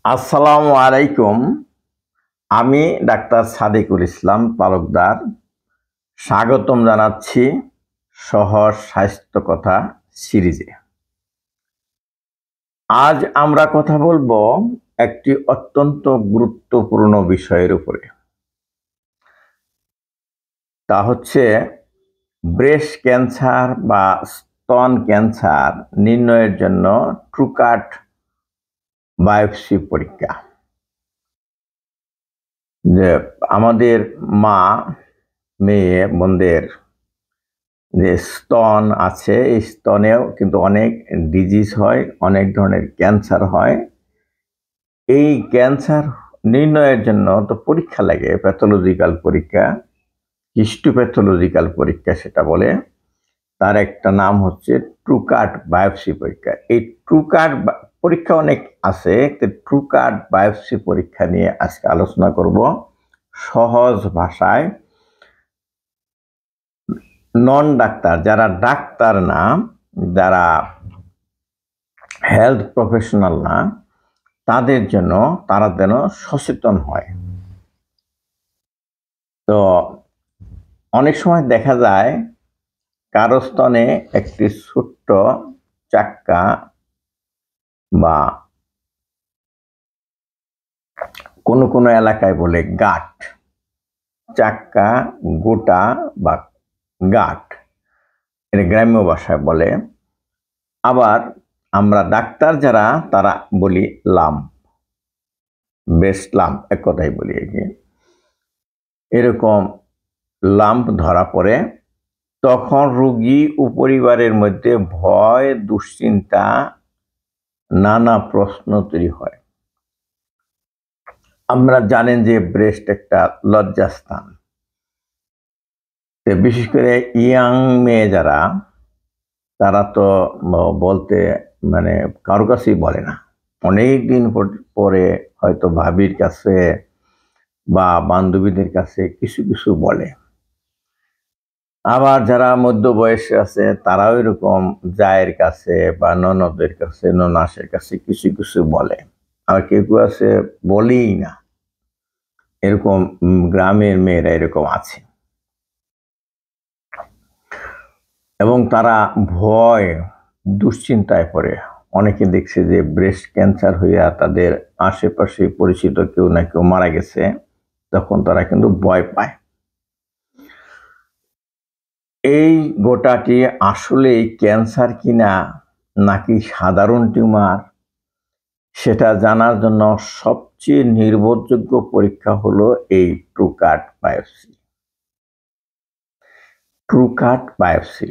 আসসালামু আলাইকুম। আমি ডাক্তার সাদিকুল ইসলাম তালুকদার স্বাগতম জানাচ্ছি সহজ স্বাস্থ্য কথা সিরিজে। আজ আমরা কথা বলবো একটি অত্যন্ত গুরুত্বপূর্ণ বিষয়ের উপরে। তা হচ্ছে ব্রেস্ট ক্যান্সার বা স্তন ক্যান্সার নির্ণয়ের জন্য ট্রুকাট বায়োপসি পরীক্ষা। যে আমাদের মা মেয়ে বোনদের যে স্তন আছে, এই স্তনেও কিন্তু অনেক ডিজিজ হয়, অনেক ধরনের ক্যান্সার হয়। এই ক্যান্সার নির্ণয়ের জন্য তো পরীক্ষা লাগে, প্যাথোলজিক্যাল পরীক্ষা, হিস্টোপ্যাথোলজিক্যাল পরীক্ষা সেটা বলে। তার একটা নাম হচ্ছে ট্রুকাট বায়োপসি পরীক্ষা। এই ট্রুকাট পরীক্ষা অনেক আছে, ট্রুকাট বায়োপসি পরীক্ষা নিয়ে আজকে আলোচনা করব সহজ ভাষায়। নন ডাক্তার, যারা ডাক্তার না, যারা হেলথ প্রফেশনাল না, তাদের জন্য, তারা যেন সচেতন হয়। তো অনেক সময় দেখা যায় কারো স্তনে একটি ছোট্ট চাক্কা বা কোনো কোনো এলাকায় বলে গাঁট, চাক্কা, গোটা বা গাঁট, এটা গ্রাম্য ভাষায় বলে। আবার আমরা ডাক্তার যারা, তারা বলি লাম্প, ব্রেস্ট লাম্প, এক কথাই বলি। এরকম লাম্প ধরা পড়ে, তখন রোগী ও পরিবারের মধ্যে ভয়, দুশ্চিন্তা, নানা প্রশ্ন তৈরি হয়। আমরা জানেন যে ব্রেস্ট একটা লজ্জাস্থান। বিশেষ করে ইয়াং মেয়ে যারা, তারা তো বলতে মানে কারো কাছেই বলে না। অনেক দিন পরে হয়তো ভাবির কাছে বা বান্ধবীদের কাছে কিছু কিছু বলে। আবার যারা মধ্য বয়সে আছে, তারাও এরকম জায়ের কাছে বা ননদের কাছে, ননাসের কাছে কিছু কিছু বলে। আর কেউ কেউ আছে বলেই না। এরকম গ্রামের মেয়েরা এরকম আছে, এবং তারা ভয়, দুশ্চিন্তায় পড়ে। অনেকে দেখছে যে ব্রেস্ট ক্যান্সার হইয়া তাদের আশেপাশে পরিচিত কেউ না কেউ মারা গেছে, তখন তারা কিন্তু ভয় পায়। এই গোটাটি আসলেই ক্যান্সার কিনা নাকি সাধারণ টিউমার, সেটা জানার জন্য সবচেয়ে নির্ভরযোগ্য পরীক্ষা হলো এই ট্রুকাট বায়োপসি। ট্রুকাট বায়োপসি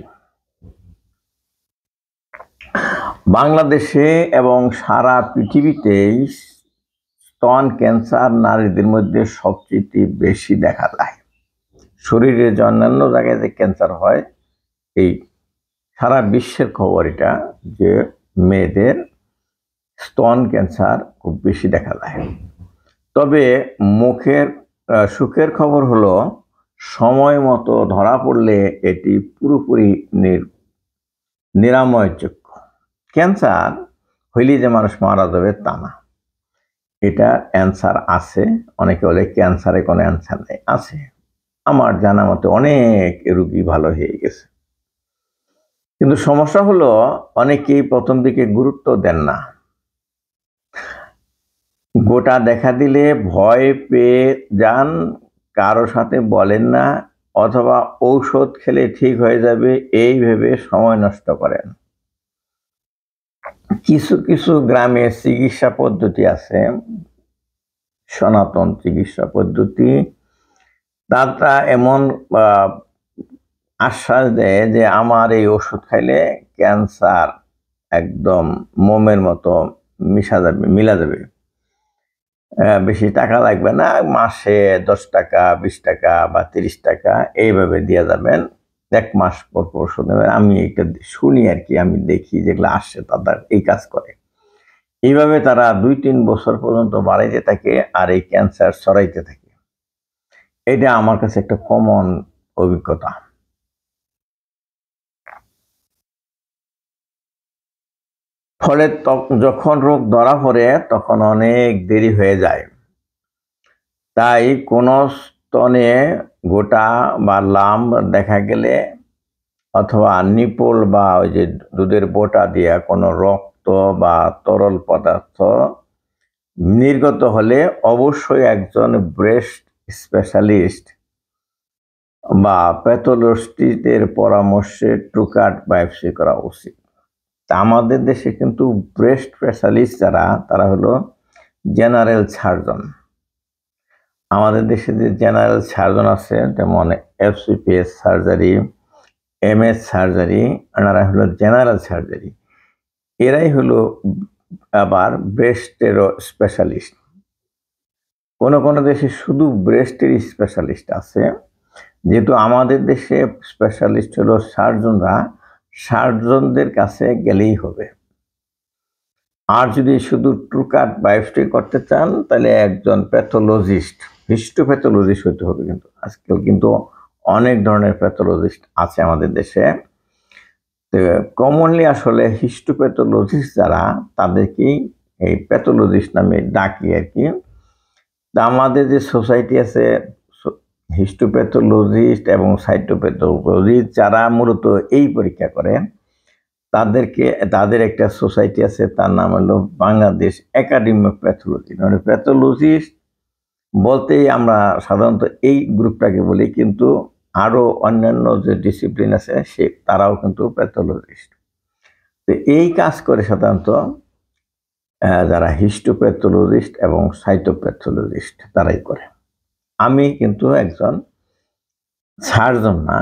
বাংলাদেশে এবং সারা পৃথিবীতেই স্তন ক্যান্সার নারীদের মধ্যে সবচেয়ে বেশি দেখা যায়। শরীরে যে অন্যান্য জায়গায় যে ক্যান্সার হয়, এই সারা বিশ্বের খবর এটা, যে মেয়েদের স্তন ক্যান্সার খুব বেশি দেখা যায়। তবে সুখের খবর হলো, সময় মতো ধরা পড়লে এটি পুরোপুরি নিরাময়যোগ্য। ক্যান্সার হইলে যে মানুষ মারা যাবে তা না, এটা অ্যান্সার আছে। অনেকে বলে ক্যান্সারে কোনো অ্যান্সার নেই, আছে। আমার জানা মতে অনেক রোগী ভালো হয়ে গেছে। কিন্তু সমস্যা হলো, অনেকেই প্রথম দিকে গুরুত্ব দেন না। গোটা দেখা দিলে ভয় পেয়ে যান, কারো সাথে বলেন না, অথবা ঔষধ খেলে ঠিক হয়ে যাবে এই ভেবে সময় নষ্ট করেন। কিছু কিছু গ্রামে চিকিৎসা পদ্ধতি আছে, সনাতন চিকিৎসা পদ্ধতি। তারা এমন আশ্বাস দেয় যে আমার এই ওষুধ খাইলে ক্যান্সার একদম মোমের মতো মিলা যাবে, বেশি টাকা লাগবে না, মাসে 10 টাকা, 20 টাকা বা 30 টাকা এইভাবে দিয়ে যাবেন, 1 মাস পর পর ওষুধ নেবেন। আমি এটা শুনি আর কি, আমি দেখি যেগুলো আসছে তাদের এই কাজ করে। এইভাবে তারা 2-3 বছর পর্যন্ত বাড়াইতে থাকে আর এই ক্যান্সার ছড়াইতে থাকে। এটা আমার কাছে একটা কমন অভিজ্ঞতা। ফলে যখন রোগ ধরা পড়ে তখন অনেক দেরি হয়ে যায়। তাই কোনো স্তনে গোটা বা লাম্প দেখা গেলে অথবা নিপল বা ওই যে দুধের বোঁটা দিয়ে কোনো রক্ত বা তরল পদার্থ নির্গত হলে অবশ্যই একজন ব্রেস্ট স্পেশালিস্ট বা প্যাথোলজিস্টের পরামর্শে ট্রুকাট বায়োপসি করা উচিত। তা আমাদের দেশে কিন্তু ব্রেস্ট স্পেশালিস্ট যারা তারা হলো জেনারেল সার্জন। আমাদের দেশে যে জেনারেল সার্জন আছে যেমন এফসিপিএস সার্জারি, এমএস সার্জারি, এনারা হলো জেনারেল সার্জারি। এরাই হলো আবার ব্রেস্টেরও স্পেশালিস্ট। কোনো কোনো দেশে শুধু ব্রেস্টের স্পেশালিস্ট আছে। যেহেতু আমাদের দেশে স্পেশালিস্ট হলো সার্জনরা, সার্জনদের কাছে গেলেই হবে। আর যদি শুধু ট্রুকাট বায়োপসি করতে চান তাহলে একজন প্যাথোলজিস্ট, হিস্টোপ্যাথোলজিস্ট হতে হবে। কিন্তু আজকাল কিন্তু অনেক ধরনের প্যাথোলজিস্ট আছে আমাদের দেশে। তো কমনলি আসলে হিস্টোপ্যাথোলজিস্ট যারা তাদেরকেই এই প্যাথোলজিস্ট নামে ডাকি আর কি। তা আমাদের যে সোসাইটি আছে হিস্টোপ্যাথোলজিস্ট এবং সাইটোপ্যাথোলজিস্ট যারা মূলত এই পরীক্ষা করে তাদের একটা সোসাইটি আছে, তার নাম হলো বাংলাদেশ একাডেমি অফ প্যাথোলজি। মানে প্যাথোলজিস্ট বলতেই আমরা সাধারণত এই গ্রুপটাকে বলি, কিন্তু আরো অন্যান্য যে ডিসিপ্লিন আছে তারাও কিন্তু প্যাথোলজিস্ট। তো এই কাজ করে সাধারণত যারা হিস্টোপ্যাথোলজিস্ট এবং সাইটোপ্যাথোলজিস্ট তারাই করে। আমি কিন্তু একজন সার্জন না,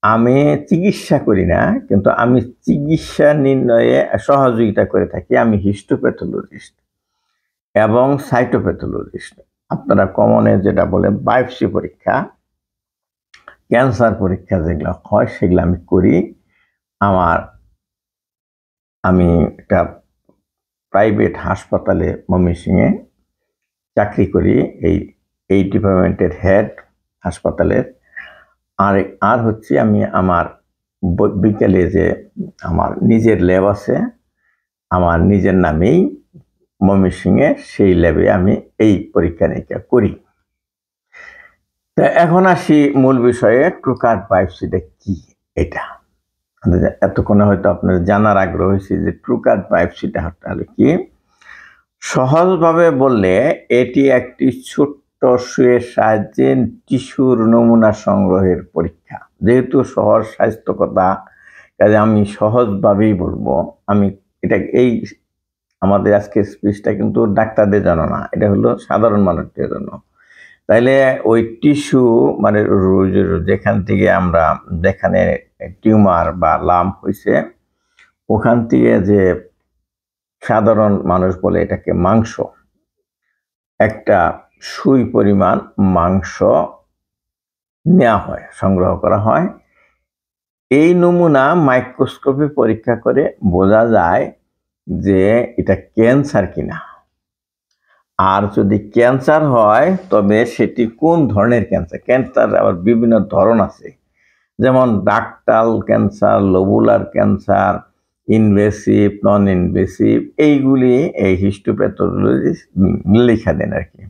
আমি চিকিৎসা করি না, কিন্তু আমি চিকিৎসা নির্ণয়ে সহযোগিতা করে থাকি। আমি হিস্টোপ্যাথোলজিস্ট এবং সাইটোপ্যাথোলজিস্ট। আপনারা কমনে যেটা বলে বায়োপসি পরীক্ষা, ক্যান্সার পরীক্ষা যেগুলো হয় সেগুলো আমি করি। আমি একটা প্রাইভেট হাসপাতালে ময়মনসিংহে চাকরি করি, এই ডিপার্টমেন্টের হেড হাসপাতালের। আর হচ্ছে আমি আমার বিকেলে যে আমার নিজের ল্যাব আছে আমার নিজের নামেই ময়মনসিংহে, সেই ল্যাবে আমি এই পরীক্ষা নিরীক্ষা করি। তা এখন আসি মূল বিষয়ে, ট্রুকাট বায়োপসিটা কি। এটা এতক্ষণে হয়তো আপনার জানার আগ্রহ হয়েছে যে ট্রুকাট বায়োপসিটা হলো কি। সহজভাবে বললে এটি একটি ছোট্ট সুইয়ের সাহায্যে টিস্যুর নমুনা সংগ্রহের পরীক্ষা। যেহেতু সহজ স্বাস্থ্যকতা, কাজে আমি সহজভাবেই বলবো। আমি এটা আমাদের আজকের স্পিচটা কিন্তু ডাক্তারদের জন্য না, এটা হলো সাধারণ মানুষদের জন্য। তাইলে ওই টিস্যু মানে যেখান থেকে যেখানে টিউমার বা লাম্প হয়েছে ওখান থেকে যে সাধারণ মানুষ বলে এটাকে মাংস, একটা সুই পরিমাণ মাংস নেওয়া হয়, সংগ্রহ করা হয়। এই নমুনা মাইক্রোস্কোপে পরীক্ষা করে বোঝা যায় যে এটা ক্যান্সার কিনা। আর যদি ক্যান্সার হয় তবে সেটি কোন ধরনের ক্যান্সার। ক্যান্সার আবার বিভিন্ন ধরন আছে, যেমন ductal cancer, lobular cancer, invasive, non invasive, এইগুলি এই হিস্টোপ্যাথোলজিস্ট লিখা দেন আর কি।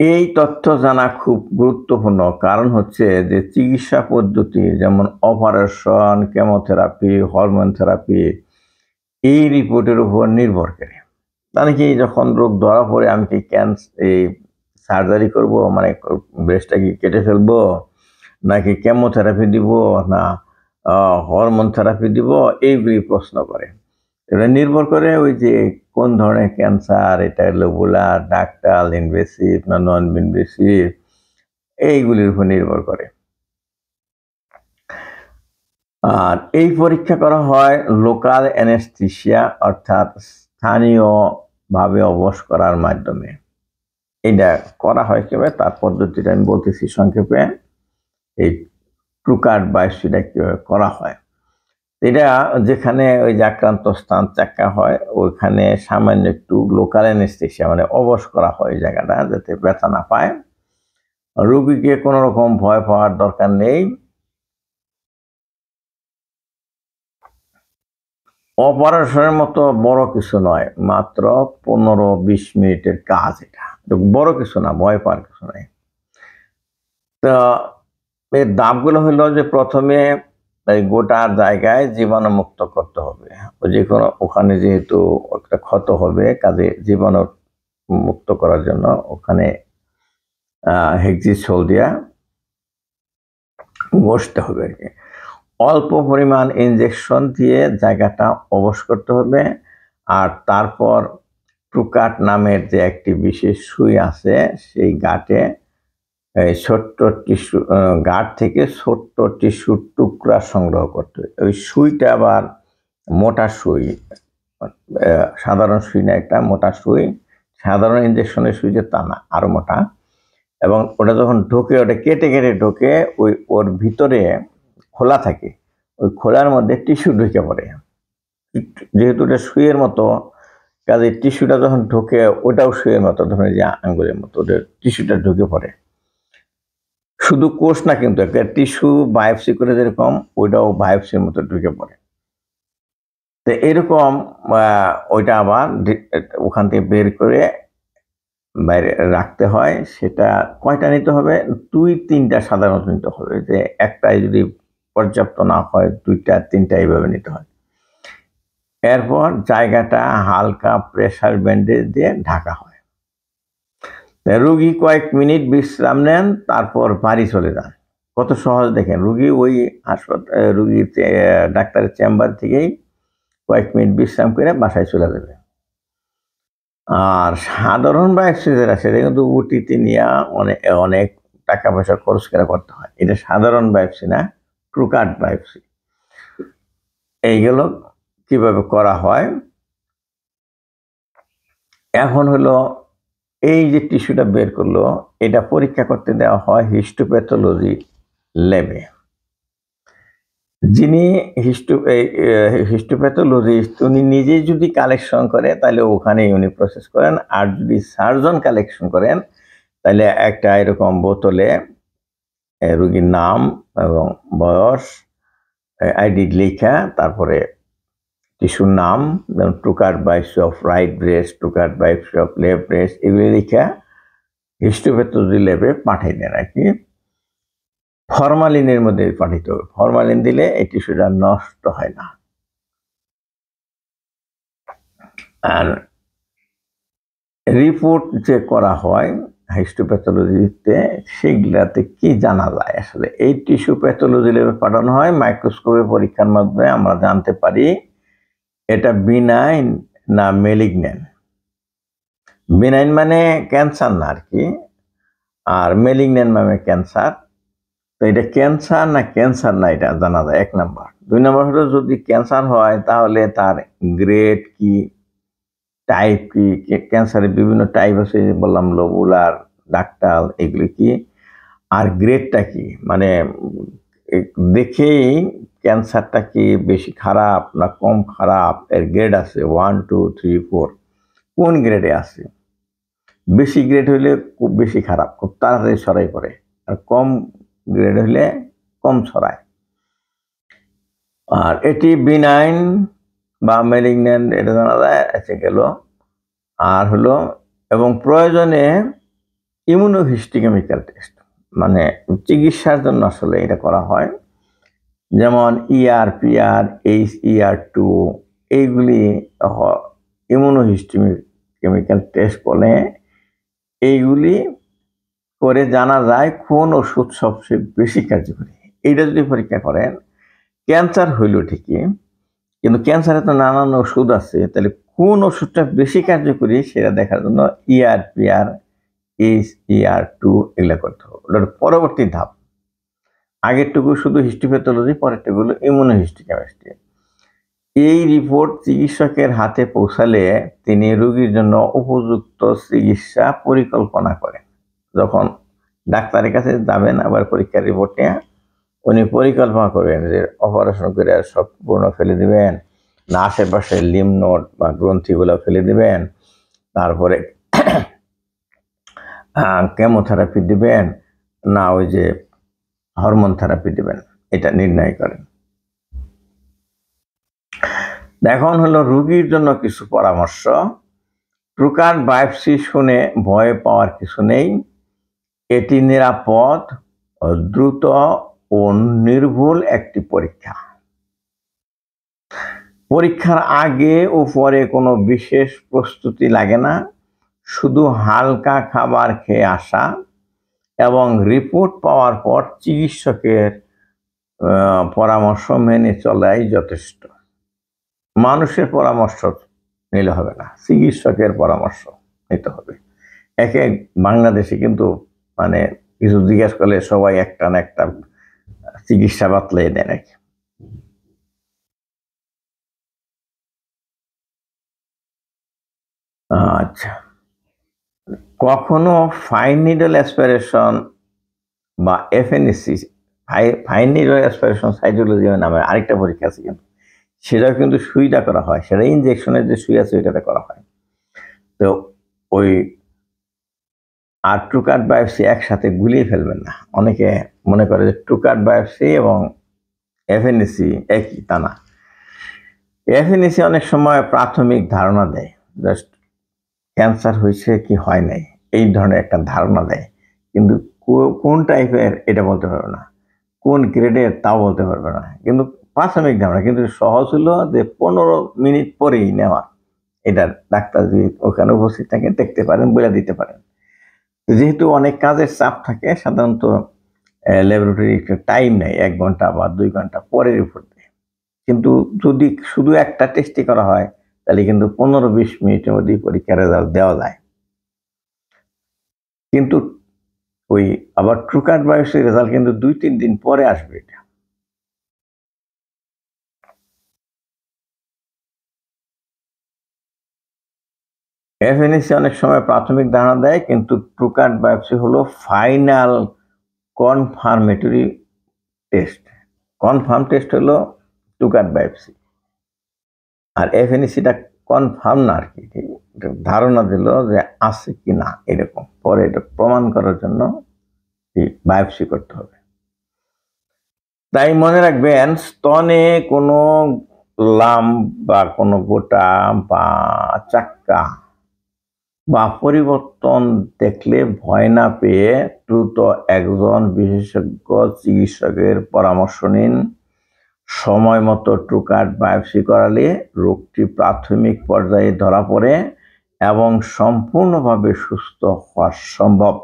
এই তথ্য জানা খুব গুরুত্বপূর্ণ, কারণ হচ্ছে যে চিকিৎসা পদ্ধতি যেমন অপারেশন, কেমোথেরাপি, হরমোন থেরাপি এই রিপোর্টের উপর নির্ভর করে। মানে কি যখন রোগ ধরা পড়ে আমি কি এই সার্জারি করব, মানে ব্রেস্টটা কি কেটে ফেলবো, নাকি কেমোথেরাপি দিব, না হরমোন থেরাপি দিব, এইগুলি প্রশ্ন করে। এটা নির্ভর করে ওই যে কোন ধরনের ক্যান্সার, এটা লোবুলার, ডাকটাল, ইনভেসিভ না নন ইনভেসিভ, এইগুলির উপর নির্ভর করে। আর এই পরীক্ষা করা হয় লোকাল অ্যানেস্থেসিয়া অর্থাৎ স্থানীয়ভাবে অবশ করার মাধ্যমে। এটা করা হয় কিভাবে তার পদ্ধতিটা আমি বলতেছি সংক্ষেপে। এই ট্রুকাট বায়োপসিটা কিভাবে করা হয়, এটা যেখানে ওই যে আক্রান্ত স্থান চাকা হয় ওইখানে সামান্য একটু লোকাল অ্যানেস্থেসিয়া মানে অবশ করা হয় জায়গাটা, যাতে ব্যথা না পায়। রোগীকে কোনো রকম ভয় পাওয়ার দরকার নেই। অপারেশনের মতো বড় কিছু নয়, মাত্র 15-20 মিনিটের কাজ। এটা বড় কিছু না, ভয় পাওয়ার কিছু নাই। তো এর ধাপগুলো হলো যে প্রথমে এই গোটা জায়গায় জীবাণু মুক্ত করতে হবে। যে কোনো ওখানে যেহেতু একটা ক্ষত হবে, কাজে জীবাণু মুক্ত করার জন্য ওখানে হেক্সিসোল দিয়া ঘষতে হবে আর কি। অল্প পরিমাণ ইনজেকশন দিয়ে জায়গাটা অবশ করতে হবে। আর তারপর ট্রুকাট নামের যে একটি বিশেষ সুই আছে, সেই গাঁটে ছোট্ট টিস্যু গাঁট থেকে ছোট্ট টিস্যুর টুকরা সংগ্রহ করতে হবে। ওই সুইটা আবার মোটা সুই, সাধারণ সুই না, একটা মোটা সুই। সাধারণ ইনজেকশনের সুই যে তা না, আরো মোটা। এবং ওটা যখন ঢোকে, ওটা কেটে কেটে ঢোকে, ওর ভিতরে খোলা থাকে, ওই খোলার মধ্যে টিস্যু ঢুকে পড়ে। যেহেতু ওটা সুইয়ের মতো, কাজে টিস্যুটা যখন ঢোকে, ওটাও সুইয়ের মতো, ধরুন যে আঙ্গুলের মতো ওটা টিস্যুটা ঢুকে পড়ে। শুধু কোষ না, কিন্তু একটা টিস্যু বায়োপসি করে যেরকম, ওইটাও বায়োপসির মতো ঢুকে পড়ে। তো এরকম ওইটা আবার ওখান থেকে বের করে বাইরে রাখতে হয়। সেটা কয়টা নিতে হবে? 2-3টা সাধারণত নিতে হবে। যে একটাই যদি পর্যাপ্ত না হয়, 2টা-3টা এইভাবে নিতে হয়। এরপর জায়গাটা হালকা প্রেসার ব্যান্ডেজ দিয়ে ঢাকা হয়। রুগী কয়েক মিনিট বিশ্রাম নেন, তারপর বাড়ি চলে যান। কত সহজ দেখেন, রুগী ওই হাসপাতাল, রুগীর ডাক্তারের চেম্বার থেকেই কয়েক মিনিট বিশ্রাম করে বাসায় চলে যাবে। আর সাধারণ বায়োপসি যেটা, সেটা কিন্তু ওটিতে নিয়ে অনেক টাকা পয়সা খরচ করে করতে হয়। এটা সাধারণ বায়োপসি না, ট্রুকাট বায়োপসি। এইগুলো কিভাবে করা হয়? এখন হলো এই যে টিস্যুটা বের করলো, এটা পরীক্ষা করতে দেওয়া হয় হিস্টোপ্যাথোলজি ল্যাবে। যিনি হিস্টোপ্যাথোলজিস্ট, উনি নিজেই যদি কালেকশন করে তাহলে ওখানেই উনি প্রসেস করেন। আর যদি সার্জন কালেকশন করেন, তাহলে একটা এরকম বোতলে রোগীর নাম এবং বয়স, আইডি লেখা, তারপরে টিস্যুর নাম, যেমন Tru-Cut biopsy of right breast, Tru-Cut biopsy of left breast, এগুলি লেখা হিস্টোপ্যাথোলজি ল্যাবে পাঠিয়ে দেন আর কি। ফরমালিনের মধ্যে পাঠিত হবে। ফরমালিন দিলে এই টিস্যুটা নষ্ট হয় না। আর রিপোর্ট যে করা হয় হিস্টোপ্যাথোলজিতে, সেগুলাতে কি জানা যায়? আসলে এই টিস্যু প্যাথোলজি ল্যাবে পাঠানো হয়, মাইক্রোস্কোপে পরীক্ষার মাধ্যমে আমরা জানতে পারি এটা বিনাইন না মেলিগন্যান্ট। বিনাইন মানে ক্যান্সার না আর কি, আর মেলিগন্যান্ট মানে ক্যান্সার। তো এটা ক্যান্সার না ক্যান্সার না, এটা জানা যায় 1 নম্বর। 2 নম্বর হলো, যদি ক্যান্সার হয় তাহলে তার গ্রেড কি, টাইপ কি। ক্যান্সারের বিভিন্ন টাইপ আছে, বললাম লোবুলার, ডাক্টাল, এগুলি কি, আর গ্রেডটা কি, মানে দেখেই ক্যান্সারটা কি বেশি খারাপ না কম খারাপ, এর গ্রেড আছে 1, 2, 3, 4। কোন গ্রেডে আছে? বেশি গ্রেড হইলে খুব বেশি খারাপ, খুব তাড়াতাড়ি ছড়াই পড়ে। আর কম গ্রেড হইলে কম ছড়ায়। আর এটি বিনাইন বা মেলিগন্যান্ট, এটা জানা যায়, এসে গেল। আর হলো, এবং প্রয়োজনে ইমিউনোহিস্টোকেমিক্যাল টেস্ট, মানে চিকিৎসার জন্য আসলে এটা করা হয়। যেমন ER-PR, HER2, এইগুলি ইমিউনোহিস্টোকেমিক্যাল টেস্ট বলে। এইগুলি করে জানা যায় কোন ওষুধ সবচেয়ে বেশি কার্যকরী। এইটা যদি পরীক্ষা করেন, ক্যান্সার হইল ঠিকই, কিন্তু ক্যান্সারে তো নানান ওষুধ আছে, তাহলে কোন ওষুধটা বেশি কার্যকরী সেটা দেখার জন্য ER-PR, HER2 এগুলা করতে হবে। ওটার পরবর্তী ধাপ। আগেরটুকু শুধু হিস্টোপ্যাথোলজি, পরেরটুকু হলো ইমিউনোহিস্টোকেমিস্ট্রি। এই রিপোর্ট চিকিৎসকের হাতে পৌঁছালে তিনি রোগীর জন্য উপযুক্ত চিকিৎসা পরিকল্পনা করেন। যখন ডাক্তারের কাছে যাবেন আবার পরীক্ষার রিপোর্ট নিয়ে, উনি পরিকল্পনা করবেন যে অপারেশন করে সম্পূর্ণ ফেলে দিবেন, না আশেপাশে লিম্ফ নোড বা গ্রন্থিগুলো ফেলে দিবেন, তারপরে কেমোথেরাপি দিবেন, না ওই যে হরমোন থেরাপি দিবেন, এটা নির্ণয় করেন। এখন হলো রোগীর জন্য কিছু পরামর্শ। ট্রুকাট বায়োপসি শুনে ভয় পাওয়ার কিছু নেই। এটি নিরাপদ, দ্রুত ও নির্ভুল একটি পরীক্ষা। পরীক্ষার আগে ও পরে কোনো বিশেষ প্রস্তুতি লাগে না, শুধু হালকা খাবার খেয়ে আসা এবং রিপোর্ট পাওয়ার পর চিকিৎসকের পরামর্শ মেনে চলাই যথেষ্ট। মানুষের পরামর্শ নিলে হবে না, চিকিৎসকের পরামর্শ নিতে হবে। বাংলাদেশে কিন্তু মানে কিছু জিজ্ঞেস করলে সবাই একটা না একটা চিকিৎসা বাতলাই দেয় নাকি। আচ্ছা, কখনো ফাইন নিডল অ্যাসপিরেশন বা FNAC, fine needle aspiration cytology নামে আরেকটা পরীক্ষা আছে, কিন্তু সেটাও কিন্তু সুইটা করা হয়, সেটা ইনজেকশনের যে সুই আছে ওইটাতে করা হয়। তো ওই আর ট্রুকাট বায়োপসি একসাথে গুলিয়ে ফেলবেন না। অনেকে মনে করে যে ট্রুকাট বায়োপসি এবং এফএনএসি একই, তা না। এফএনএসি অনেক সময় প্রাথমিক ধারণা দেয়, জাস্ট ক্যান্সার হয়েছে কি হয় নাই এই ধরনের একটা ধারণা দেয়, কিন্তু কোন টাইপের এটা বলতে পারবে না, কোন গ্রেডের তাও বলতে পারবে না, কিন্তু প্রাথমিক ধারণা। কিন্তু সহজ হলো যে 15 মিনিট পরেই নেওয়া। এটা ডাক্তার যদি ওখানে উপস্থিত থাকে দেখতে পারেন, বলে দিতে পারেন। যেহেতু অনেক কাজের চাপ থাকে, সাধারণত ল্যাবরেটরি টাইম নেই, 1 ঘন্টা বা 2 ঘন্টা পরে রিপোর্ট দেয়। কিন্তু যদি শুধু একটা টেস্টই করা হয় তাহলে কিন্তু 15-20 মিনিটের মধ্যেই পরীক্ষার রেজাল্ট দেওয়া যায়। কিন্তু ওই আবার ট্রুকাট বায়োপসির রেজাল্ট কিন্তু 2-3 দিন পরে আসবে। এটা এফএনএসি অনেক সময় প্রাথমিক ধারণা দেয়, কিন্তু ট্রুকাট বায়োপসি হলো final confirmatory test. Confirm test হলো ট্রুকাট বায়োপসি, আর এফএনএসিটা কনফার্ম না আর কি, ধারণা দিল যে আছে কি না এরকম, পরে এটা প্রমাণ করার জন্য বায়োপসি করতে হবে। তাই মনে রাখবেন, স্তনে কোনো লাম্প বা কোনো গোটা বা চাক্কা বা পরিবর্তন দেখলে ভয় না পেয়ে দ্রুত একজন বিশেষজ্ঞ চিকিৎসকের পরামর্শ নিন। সময় মতো ট্রুকাট বায়োপসি করালে রোগটি প্রাথমিক পর্যায়ে ধরা পড়ে এবং সম্পূর্ণভাবে সুস্থ হওয়া সম্ভব।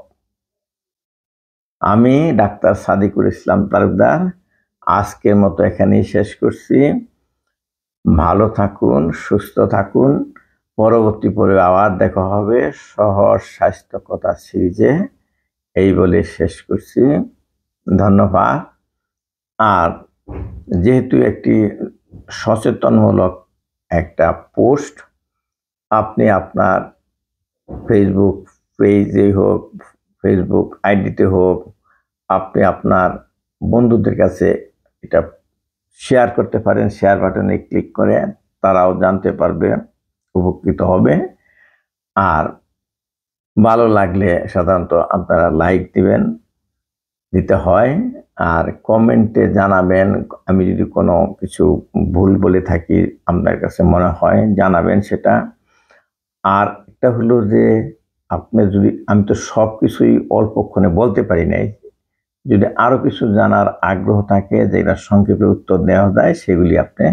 আমি ডাক্তার সাদিকুল ইসলাম তালুকদার আজকের মতো এখানেই শেষ করছি। ভালো থাকুন, সুস্থ থাকুন। পরবর্তী পর্বে আবার দেখা হবে সহজ স্বাস্থ্য কথা সিরিজে। এই বলে শেষ করছি, ধন্যবাদ। আর যেহেতু একটি সচেতনমূলক একটা পোস্ট, আপনি আপনার ফেসবুক পেজে হোক, ফেসবুক আইডিতে হোক, আপনি আপনার বন্ধুদের কাছে এটা শেয়ার করতে পারেন। শেয়ার বাটনে ক্লিক করে তারাও জানতে পারবে, উপকৃত হবে। আর ভালো লাগলে সাধারণত আপনারা লাইক দিতে হয়, আর কমেন্টে জানাবেন। আমি যদি কোনো কিছু ভুল বলে থাকি, আপনার কাছে মনে হয় জানাবেন সেটা। আর একটা হলো যে আপনি যদি, আমি তো সব কিছুই অল্পক্ষণে বলতে পারি নাই, যদি আরো কিছু জানার আগ্রহ থাকে যেটা সংক্ষেপে উত্তর দেওয়া যায়, সেগুলি আপনি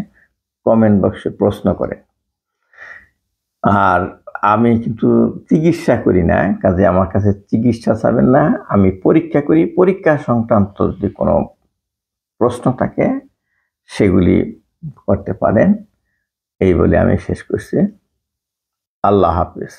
কমেন্ট বক্সে প্রশ্ন করেন। আর আমি কিন্তু চিকিৎসা করি না, কাজে আমার কাছে চিকিৎসা চাবেন না, আমি পরীক্ষা করি। পরীক্ষা সংক্রান্ত যদি কোনো প্রশ্ন থাকে সেগুলি করতে পারেন। এই বলে আমি শেষ করছি। আল্লাহ হাফেজ।